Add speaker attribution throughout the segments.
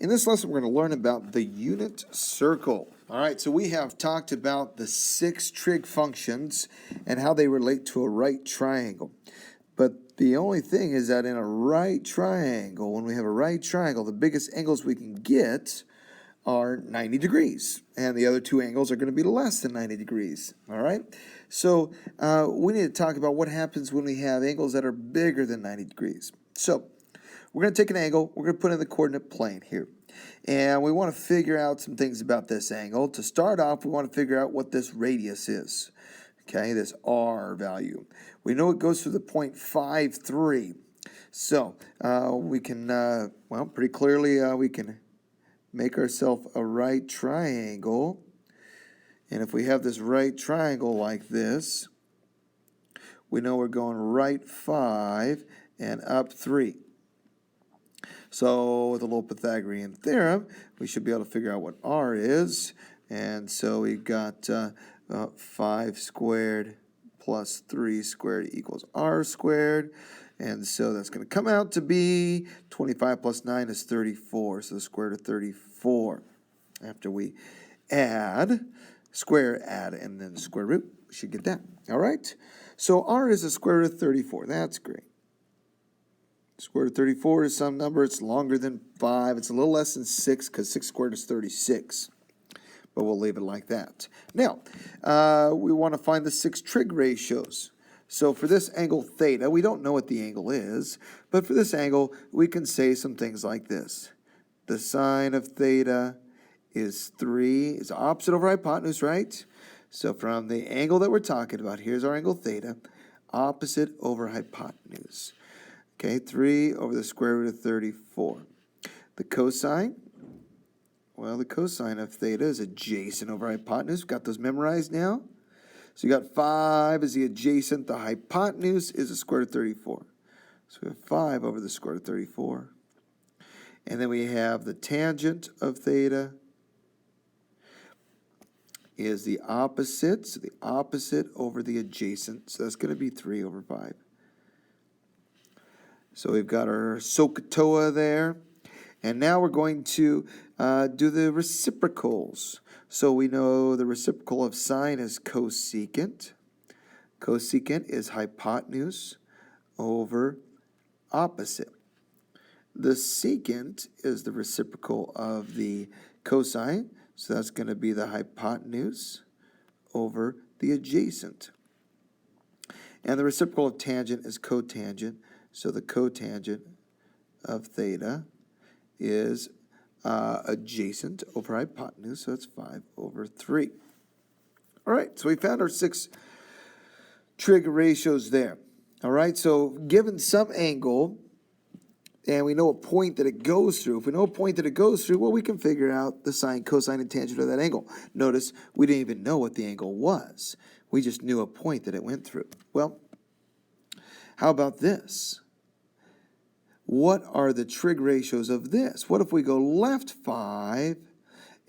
Speaker 1: In this lesson, we're going to learn about the unit circle. All right, so we have talked about the 6 trig functions and how they relate to a right triangle. But the only thing is that in a right triangle, when we have a right triangle, the biggest angles we can get are 90 degrees, and the other two angles are going to be less than 90 degrees, all right? So we need to talk about what happens when we have angles that are bigger than 90 degrees. So we're going to take an angle, we're going to put it in the coordinate plane here, and we want to figure out some things about this angle. To start off, we want to figure out what this radius is, okay, this R value. We know it goes through the point 5,3, so we can, well, pretty clearly we can make ourselves a right triangle. And if we have this right triangle like this, we know we're going right 5 and up 3. So with a little Pythagorean theorem, we should be able to figure out what R is. And so we've got 5 squared plus 3 squared equals R squared. And so that's going to come out to be 25 plus 9 is 34. So the square root of 34. After we add, square, add, and then square root, we should get that. All right? So R is the square root of 34. That's great. Square root of 34 is some number. It's longer than 5. It's a little less than 6 because 6 squared is 36. But we'll leave it like that. Now, we want to find the 6 trig ratios. So for this angle theta, we don't know what the angle is, but for this angle, we can say some things like this. The sine of theta is 3, is opposite over hypotenuse, right? So from the angle that we're talking about, here's our angle theta, opposite over hypotenuse. Okay, 3 over the square root of 34. The cosine, well, the cosine of theta is adjacent over hypotenuse. We've got those memorized now. So you got 5 is the adjacent. The hypotenuse is the square root of 34. So we have 5 over the square root of 34. And then we have the tangent of theta is the opposite. So the opposite over the adjacent. So that's going to be 3 over 5. So we've got our SOHCAHTOA there. And now we're going to do the reciprocals. So we know the reciprocal of sine is cosecant. Cosecant is hypotenuse over opposite. The secant is the reciprocal of the cosine. So that's going to be the hypotenuse over the adjacent. And the reciprocal of tangent is cotangent. So the cotangent of theta is adjacent over hypotenuse, so it's 5 over 3. All right, so we found our 6 trig ratios there. All right, so given some angle, and we know a point that it goes through, if we know a point that it goes through, well, we can figure out the sine, cosine, and tangent of that angle. Notice we didn't even know what the angle was. We just knew a point that it went through. Well, how about this? What are the trig ratios of this? What if we go left 5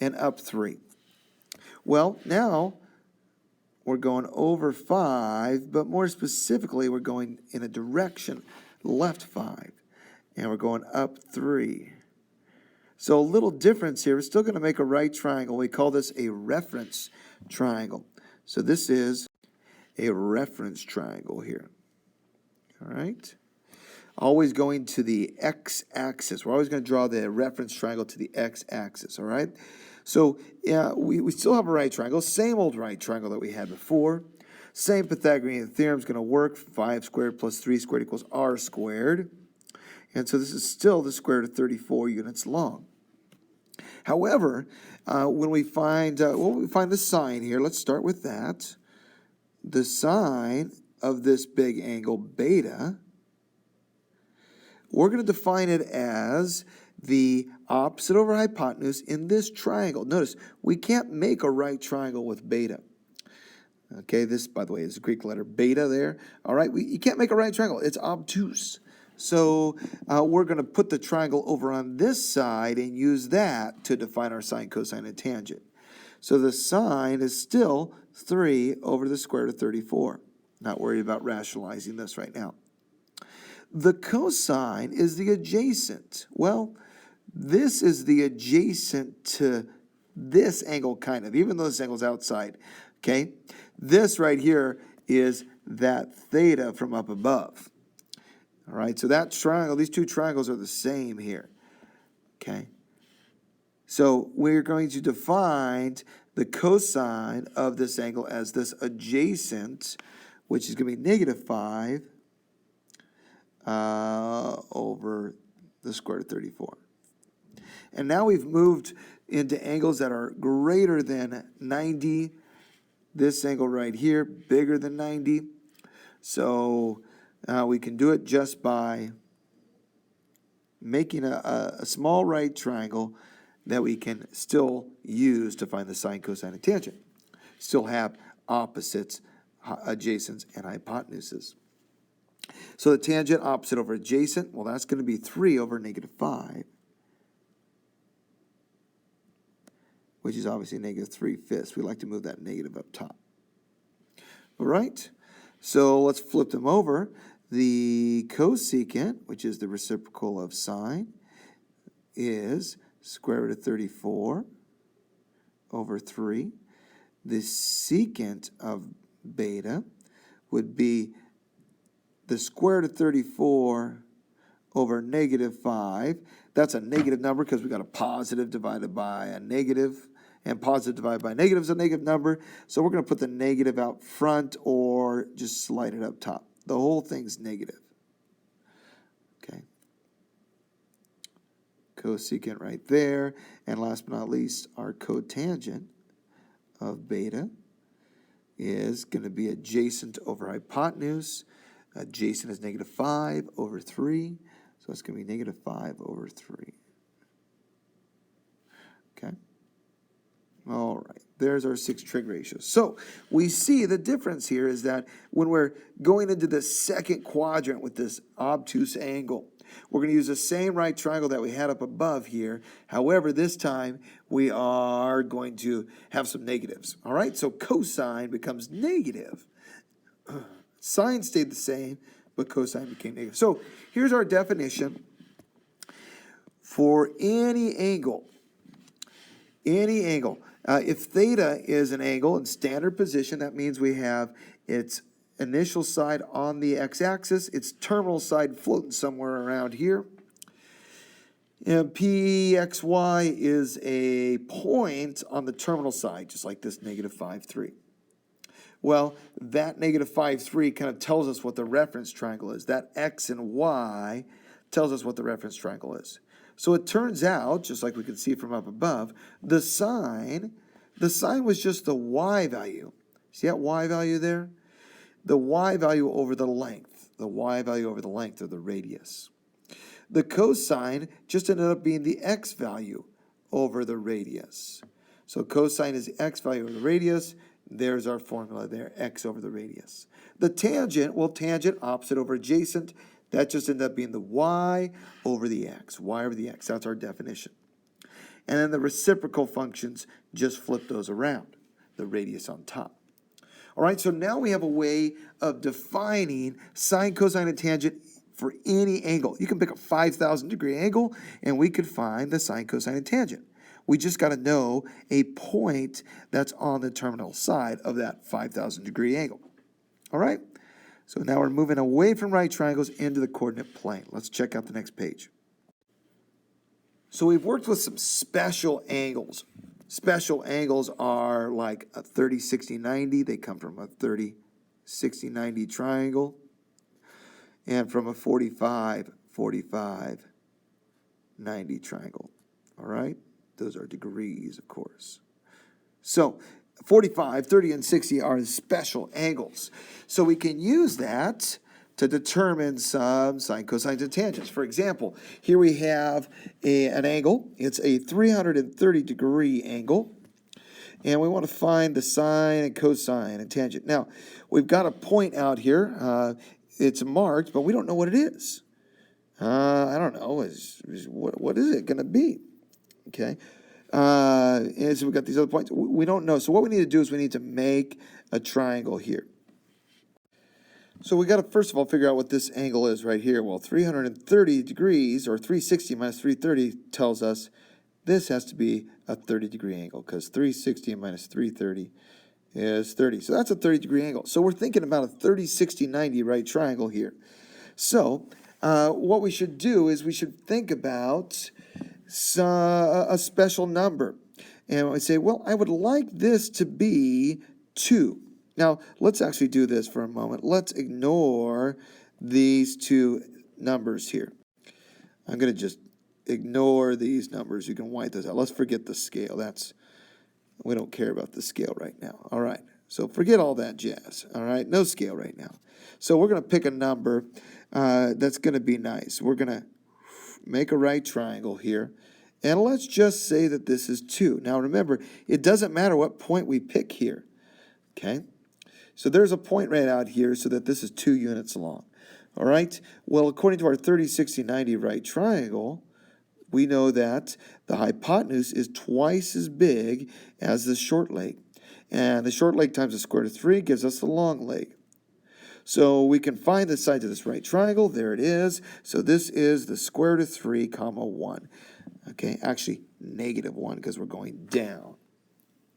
Speaker 1: and up 3? Well, now we're going over 5, but more specifically, we're going in a direction left 5, and we're going up 3. So a little difference here. We're still going to make a right triangle. We call this a reference triangle. So this is a reference triangle here. All right? Always going to the x-axis. We're always going to draw the reference triangle to the x-axis, all right? So, yeah, we still have a right triangle, same old right triangle that we had before. Same Pythagorean theorem is going to work. 5 squared plus 3 squared equals r squared. And so this is still the square root of 34 units long. However, when we find the sine here, let's start with that. The sine of this big angle beta, we're going to define it as the opposite over hypotenuse in this triangle. Notice, we can't make a right triangle with beta. Okay, this, by the way, is the Greek letter beta there. All right, you can't make a right triangle. It's obtuse. So we're going to put the triangle over on this side and use that to define our sine, cosine, and tangent. So the sine is still 3 over the square root of 34. Not worried about rationalizing this right now. The cosine is the adjacent. Well, This is the adjacent to this angle, kind of, even though this angle's outside, okay? This right here is that theta from up above. All right, so that triangle, these two triangles are the same here, okay? So we're going to define the cosine of this angle as this adjacent, which is going to be -5 over the square root of 34. And now we've moved into angles that are greater than 90. This angle right here, bigger than 90. So we can do it just by making a small right triangle that we can still use to find the sine, cosine, and tangent. Still have opposites, adjacents, and hypotenuses. So the tangent opposite over adjacent, well, that's going to be 3 over -5, which is obviously -3/5. We like to move that negative up top. All right, so let's flip them over. The cosecant, which is the reciprocal of sine, is square root of 34 over 3. The secant of beta would be the square root of 34 over -5. That's a negative number because we got a positive divided by a negative, and positive divided by negative is a negative number. So we're going to put the negative out front or just slide it up top. The whole thing's negative. Okay. Cosecant right there. And last but not least, our cotangent of beta is going to be adjacent over hypotenuse. Adjacent is -5 over 3. So it's going to be -5 over 3. Okay. All right. There's our 6 trig ratios. So we see the difference here is that when we're going into the second quadrant with this obtuse angle, we're going to use the same right triangle that we had up above here. However, this time we are going to have some negatives. All right, so cosine becomes negative. Sine stayed the same, but cosine became negative. So here's our definition for any angle. Any angle. If theta is an angle in standard position, that means we have its initial side on the x-axis, its terminal side floating somewhere around here. And PXY is a point on the terminal side, just like this -5,3. Well, that -5,3 kind of tells us what the reference triangle is. That X and Y tells us what the reference triangle is. So it turns out, just like we can see from up above, the sine was just the Y value. See that Y value there? The Y value over the length. The Y value over the length of the radius. The cosine just ended up being the X value over the radius. So cosine is the X value over the radius. There's our formula there, X over the radius. The tangent, well, tangent opposite over adjacent. That just ended up being the Y over the X. Y over the X. That's our definition. And then the reciprocal functions, just flip those around. The radius on top. All right, so now we have a way of defining sine, cosine, and tangent for any angle. You can pick a 5,000 degree angle, and we could find the sine, cosine, and tangent. We just got to know a point that's on the terminal side of that 5,000 degree angle. All right? So now we're moving away from right triangles into the coordinate plane. Let's check out the next page. So we've worked with some special angles. Special angles are like a 30, 60, 90. They come from a 30, 60, 90 triangle. And from a 45, 45, 90 triangle. All right? Those are degrees, of course. So 45, 30, and 60 are special angles. So we can use that to determine some sine, cosines, and tangents. For example, here we have an angle. It's a 330 degree angle. And we want to find the sine and cosine and tangent. Now, we've got a point out here. It's marked, but we don't know what it is. I don't know. What is it going to be? Okay. And so we've got these other points. We don't know. So what we need to do is we need to make a triangle here. So we got to first of all figure out what this angle is right here. Well, 330 degrees, or 360 minus 330 tells us this has to be a 30-degree angle, because 360 minus 330 is 30. So that's a 30-degree angle. So we're thinking about a 30, 60, 90 right triangle here. So what we should do is we should think about a special number. And we say, well, I would like this to be 2. Now, let's actually do this for a moment. Let's ignore these two numbers here. I'm going to just ignore these numbers. You can white those out. Let's forget the scale. We don't care about the scale right now. All right. So forget all that jazz. All right. No scale right now. So we're going to pick a number that's going to be nice. We're going to make a right triangle here. And let's just say that this is 2. Now remember, it doesn't matter what point we pick here. Okay? So there's a point right out here so that this is 2 units long. All right? Well, according to our 30, 60, 90 right triangle, we know that the hypotenuse is twice as big as the short leg. And the short leg times the square root of 3 gives us the long leg. So we can find the sides of this right triangle. There it is. So this is the square root of 3, comma 1. Okay, actually negative 1 because we're going down.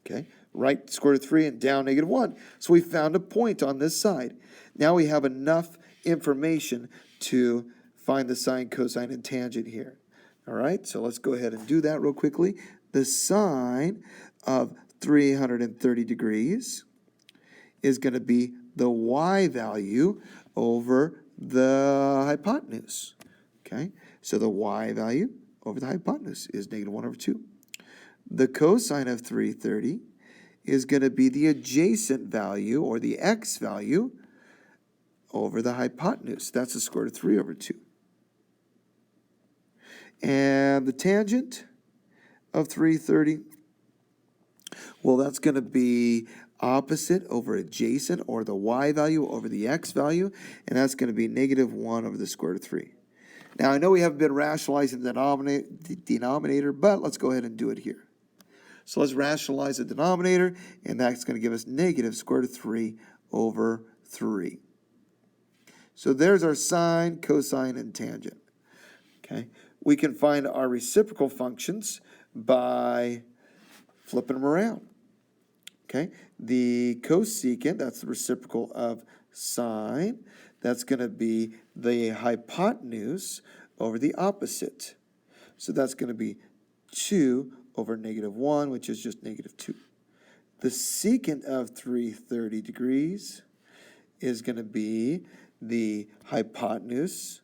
Speaker 1: Okay, right square root of 3 and down negative 1. So we found a point on this side. Now we have enough information to find the sine, cosine, and tangent here. All right, so let's go ahead and do that real quickly. The sine of 330 degrees is going to be the y value over the hypotenuse. Okay, so the y value over the hypotenuse is negative 1 over 2. The cosine of 330 is going to be the adjacent value, or the x value, over the hypotenuse. That's the square root of 3 over 2. And the tangent of 330, well, that's going to be opposite over adjacent, or the y value over the x value, and that's going to be negative 1 over the square root of 3. Now, I know we haven't been rationalizing the denominator, but let's go ahead and do it here. So let's rationalize the denominator, and that's going to give us negative square root of 3 over 3. So there's our sine, cosine, and tangent. Okay, we can find our reciprocal functions by flipping them around. Okay, the cosecant, that's the reciprocal of sine. That's going to be the hypotenuse over the opposite. So that's going to be 2 over negative 1, which is just negative 2. The secant of 330 degrees is going to be the hypotenuse,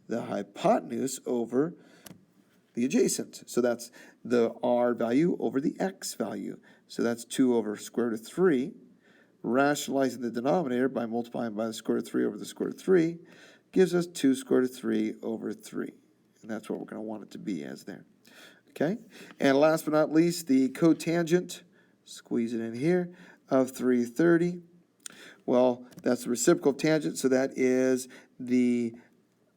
Speaker 1: the hypotenuse over the adjacent. So that's the r value over the x value. So that's 2 over square root of 3. Rationalizing the denominator by multiplying by the square root of 3 over the square root of 3 gives us 2 square root of 3 over 3. And that's what we're going to want it to be as there. Okay? And last but not least, the cotangent, squeeze it in here, of 330. Well, that's the reciprocal of tangent, so that is the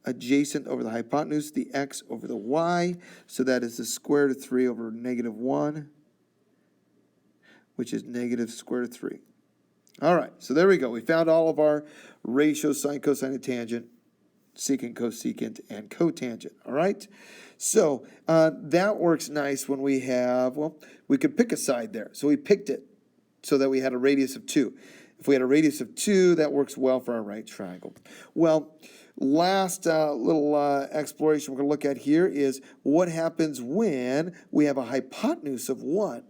Speaker 1: adjacent over the hypotenuse, the x over the y. So that is the square root of 3 over negative 1, which is negative square root of 3. All right, so there we go. We found all of our ratios, sine, cosine, and tangent, secant, cosecant, and cotangent. All right, so that works nice when we have, well, we could pick a side there. So we picked it so that we had a radius of 2. If we had a radius of 2, that works well for our right triangle. Well, last little exploration we're going to look at here is what happens when we have a hypotenuse of 1.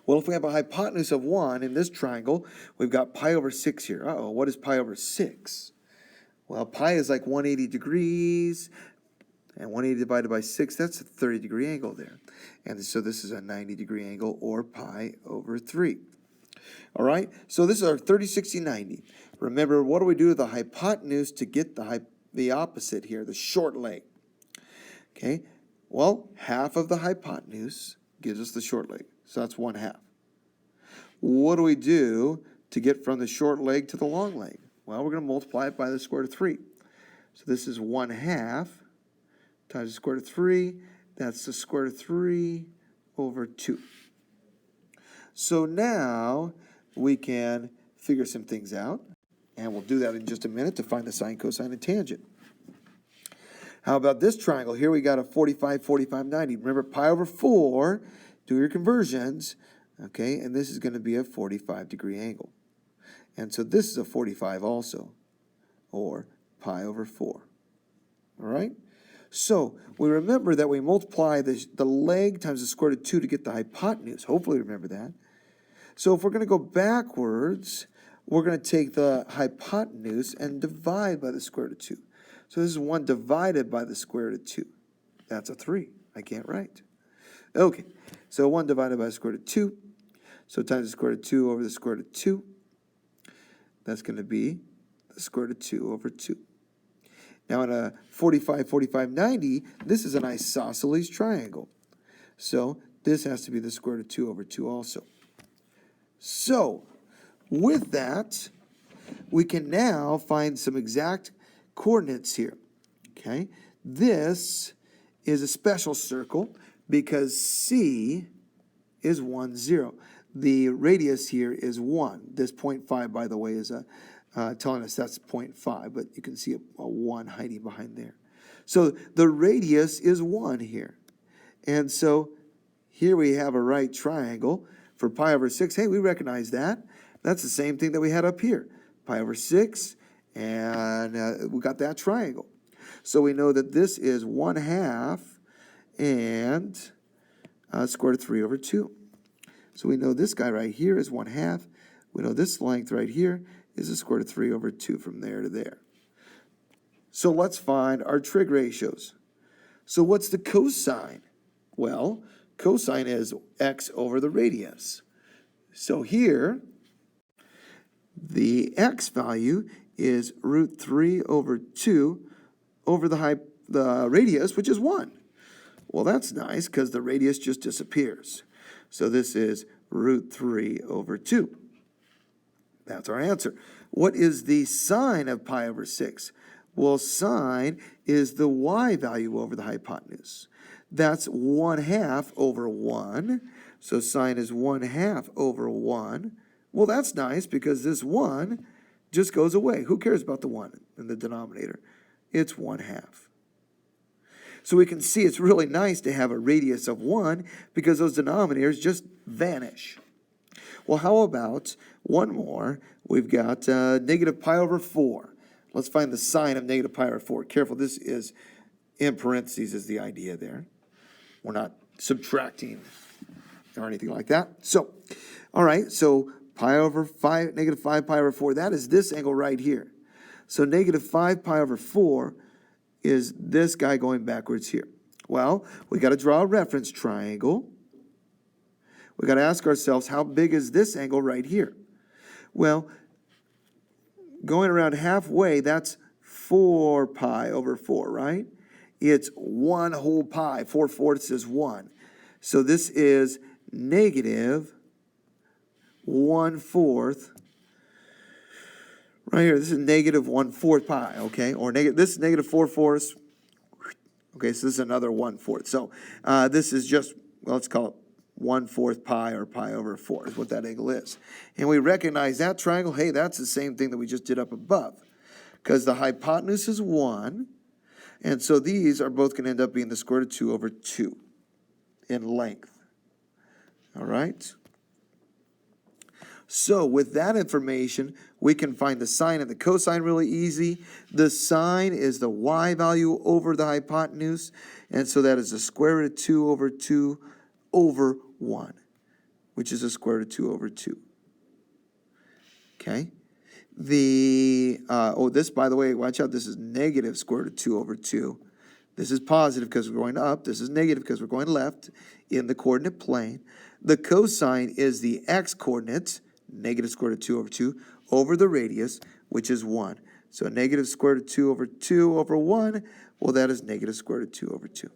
Speaker 1: Well, if we have a hypotenuse of 1 in this triangle, we've got pi over 6 here. Uh-oh, what is pi over 6? Well, pi is like 180 degrees, and 180 divided by 6, that's a 30-degree angle there. And so this is a 90-degree angle, or pi over 3. All right, so this is our 30, 60, 90. Remember, what do we do to the hypotenuse to get the opposite here, the short leg? Okay, well, half of the hypotenuse gives us the short leg. So that's 1/2. What do we do to get from the short leg to the long leg? Well, we're going to multiply it by the square root of 3. So this is 1/2 times the square root of 3. That's the square root of 3 over 2. So now we can figure some things out. And we'll do that in just a minute to find the sine, cosine, and tangent. How about this triangle? Here we got a 45, 45, 90. Remember, pi over 4, do your conversions, okay? And this is going to be a 45-degree angle. And so this is a 45 also, or pi over 4. All right? So we remember that we multiply the leg times the square root of 2 to get the hypotenuse. Hopefully remember that. So if we're going to go backwards, we're going to take the hypotenuse and divide by the square root of 2. So this is 1 divided by the square root of 2. That's a 3. I can't write. Okay, so 1 divided by the square root of 2. So times the square root of 2 over the square root of 2. That's going to be the square root of 2 over 2. Now in a 45, 45, 90, this is an isosceles triangle. So this has to be the square root of 2 over 2 also. So with that, we can now find some exact coordinates here, okay? This is a special circle because C is 1, 0. The radius here is 1. This 0.5, by the way, is telling us that's 0.5, but you can see a 1 hiding behind there. So the radius is 1 here. And so here we have a right triangle for pi over 6. Hey, we recognize that. That's the same thing that we had up here. Pi over 6, and we got that triangle. So we know that this is 1/2 and square root of 3 over 2. So we know this guy right here is 1/2. We know this length right here is the square root of 3 over 2 from there to there. So let's find our trig ratios. So what's the cosine? Well, cosine is x over the radius. So here, the x value is root 3 over 2 over the radius, which is 1. Well, that's nice because the radius just disappears. So this is root 3 over 2. That's our answer. What is the sine of pi over 6? Well, sine is the y value over the hypotenuse. That's 1/2 over 1. So sine is 1/2 over 1. Well, that's nice because this 1 just goes away. Who cares about the 1 in the denominator? It's 1/2. So we can see it's really nice to have a radius of 1 because those denominators just vanish. Well, how about one more? We've got negative pi over 4. Let's find the sine of negative pi over 4. Careful, this is in parentheses is the idea there. We're not subtracting or anything like that. So, all right, so pi over 5, negative 5 pi over 4, that is this angle right here. So negative 5 pi over 4 is this guy going backwards here. Well, we got to draw a reference triangle. We got to ask ourselves, how big is this angle right here? Well, going around halfway, that's 4 pi over 4, right? It's 1 whole pi. 4/4 is 1. So this is negative 1/4. Right here, this is negative 1/4 pi, okay? Or this is negative 4/4. Okay, so this is another 1/4. So this is just, well, let's call it 1/4 pi or pi over 4 is what that angle is. And we recognize that triangle. Hey, that's the same thing that we just did up above. Because the hypotenuse is 1. And so these are both going to end up being the square root of 2 over 2 in length. All right? So with that information, we can find the sine and the cosine really easy. The sine is the y value over the hypotenuse. And so that is the square root of 2 over 2 over 1, which is the square root of 2 over 2. Okay? This, by the way, watch out, this is negative square root of 2 over 2. This is positive because we're going up. This is negative because we're going left in the coordinate plane. The cosine is the x-coordinate, negative square root of 2 over 2, over the radius, which is 1. So negative square root of 2 over 2 over 1, well, that is negative square root of 2 over 2.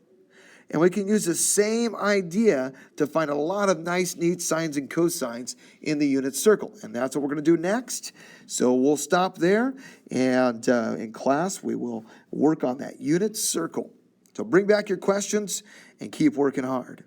Speaker 1: And we can use the same idea to find a lot of nice, neat sines and cosines in the unit circle. And that's what we're going to do next. So we'll stop there. And in class, we will work on that unit circle. So bring back your questions and keep working hard.